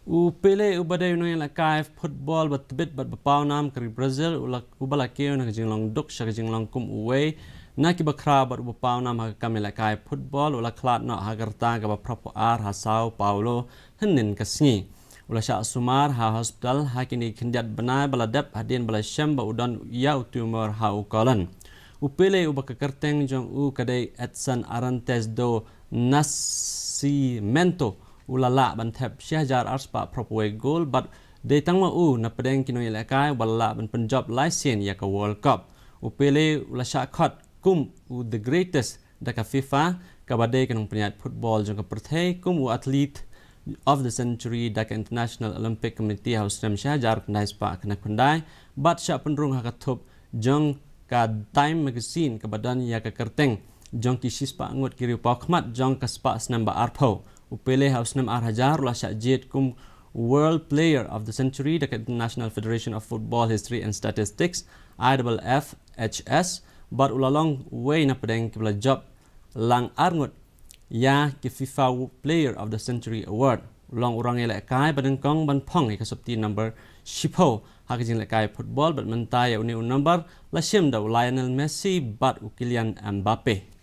Upele ubade no la kaif football but bit but bapau nam kari Brazil ubala keo na jinglong duk shak jinglong kum uwe na ki bakra but bapau nam ha kamela kaif football ula klat no hagarta ka ba propo ar ha Sao Paulo hinin kasni ula sha sumar ha hospital ha kini kindiat banai bala dep hadin bala sham ba udan ya tumor ha ukolan upele ubaka kerteng jong u kadai Edson Arantes do Nascimento ulala ban thep Shahjar Arspa propwe goal but de tangma u na pedeng kino ilakai wala ban Punjab license ya ka World Cup upele ula sha khot kum u the greatest daka FIFA ka bade kanong penyat football jong ka perthai kum u athlete of the century daka International Olympic Committee House Nam Shahjar Pandai Spa kana pandai but sha penrung ha ka thop jong ka Time magazine ka badan ya ka kerteng jong ki shispa ngot kiri pa khmat jong ka spa snamba arpho upele House Nam Hajar la jet kum World Player of the Century the National Federation of Football History and Statistics IFFHS but ulalong way na pedeng kibla job lang arngot ya ki FIFA Player of the Century Award long urang ele kai badeng kong ban phong ka sabti number shipo hakijing le kai football but mentai uni number la shim da Lionel Messi but Kylian Mbappe